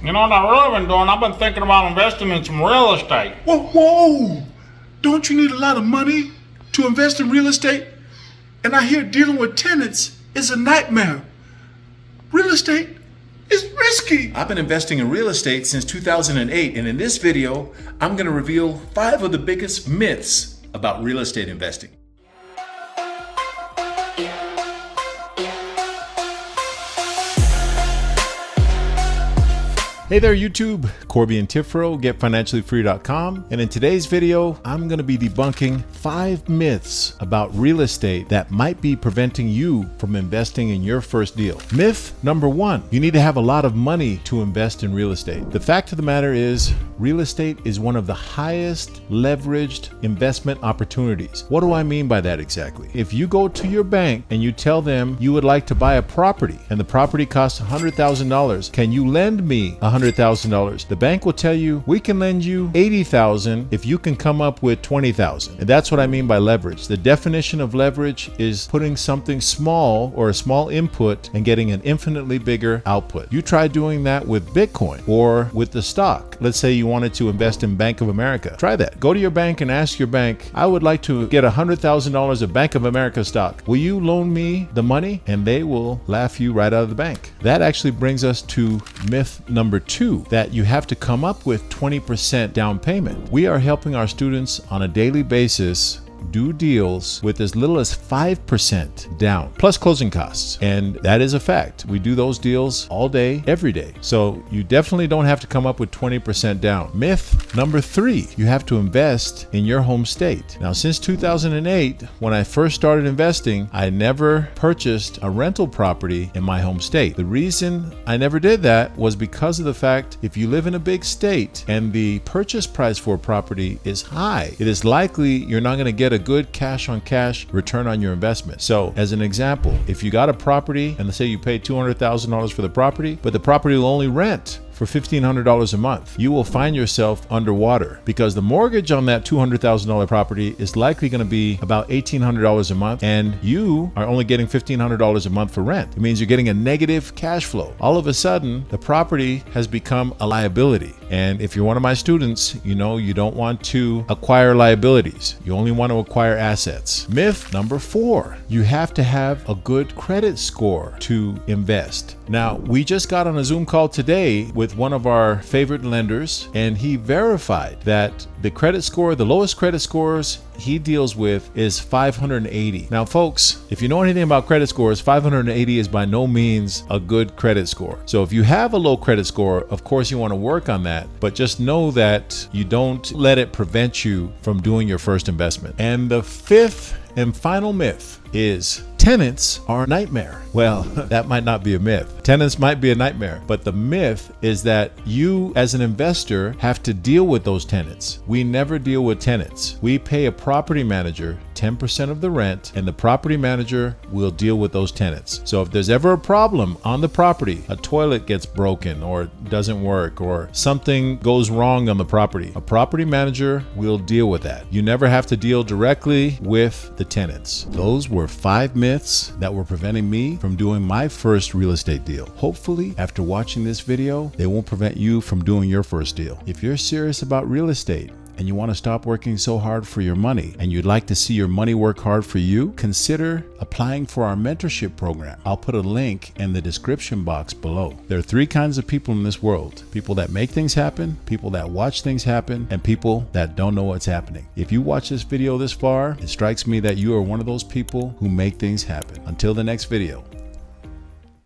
You know what I've really been doing? I've been thinking about investing in some real estate. Whoa! Don't you need a lot of money to invest in real estate? And I hear dealing with tenants is a nightmare. Real estate is risky. I've been investing in real estate since 2008, and in this video, I'm going to reveal 5 of the biggest myths about real estate investing. Hey there YouTube, Corby and Tifro, GetFinanciallyFree.com, and in today's video, I'm going to be debunking 5 myths about real estate that might be preventing you from investing in your first deal. Myth number 1, you need to have a lot of money to invest in real estate. The fact of the matter is, real estate is one of the highest leveraged investment opportunities. What do I mean by that exactly? If you go to your bank and you tell them you would like to buy a property and the property costs $100,000, can you lend me $100,000? The bank will tell you, we can lend you $80,000 if you can come up with $20,000. And that's what I mean by leverage. The definition of leverage is putting something small or a small input and getting an infinitely bigger output. You try doing that with Bitcoin or with the stock. Let's say you wanted to invest in Bank of America. Try that. Go to your bank and ask your bank, I would like to get $100,000 of Bank of America stock. Will you loan me the money? And they will laugh you right out of the bank. That actually brings us to myth number 2, that you have to come up with 20% down payment. We are helping our students on a daily basis do deals with as little as 5% down, plus closing costs. And that is a fact. We do those deals all day, every day. So you definitely don't have to come up with 20% down. Myth number 3, you have to invest in your home state. Now, since 2008, when I first started investing, I never purchased a rental property in my home state. The reason I never did that was because of the fact if you live in a big state and the purchase price for a property is high, it is likely you're not going to get a good cash on cash return on your investment. So as an example, if you got a property and let's say you paid $200,000 for the property, but the property will only rent for $1,500 a month, you will find yourself underwater because the mortgage on that $200,000 property is likely going to be about $1,800 a month, and you are only getting $1,500 a month for rent. It means you're getting a negative cash flow. All of a sudden, the property has become a liability. And if you're one of my students, you know you don't want to acquire liabilities. You only want to acquire assets. Myth number 4, you have to have a good credit score to invest. Now, we just got on a Zoom call today with one of our favorite lenders, and he verified that the credit score, the lowest credit scores he deals with is 580. Now, folks, if you know anything about credit scores, 580 is by no means a good credit score. So if you have a low credit score, of course you want to work on that, but just know that you don't let it prevent you from doing your first investment. And the 5th and final myth is tenants are a nightmare. Well, that might not be a myth. Tenants might be a nightmare, but the myth is that you as an investor have to deal with those tenants. We never deal with tenants. We pay a property manager 10% of the rent, and the property manager will deal with those tenants. So if there's ever a problem on the property, a toilet gets broken or doesn't work or something goes wrong on the property, a property manager will deal with that. You never have to deal directly with the tenants. Those were 5 myths that were preventing me from doing my first real estate deal. Hopefully, after watching this video, they won't prevent you from doing your first deal. If you're serious about real estate, and you want to stop working so hard for your money, and you'd like to see your money work hard for you, consider applying for our mentorship program. I'll put a link in the description box below. There are 3 kinds of people in this world: people that make things happen, people that watch things happen, and people that don't know what's happening. If you watch this video this far, it strikes me that you are one of those people who make things happen. Until the next video,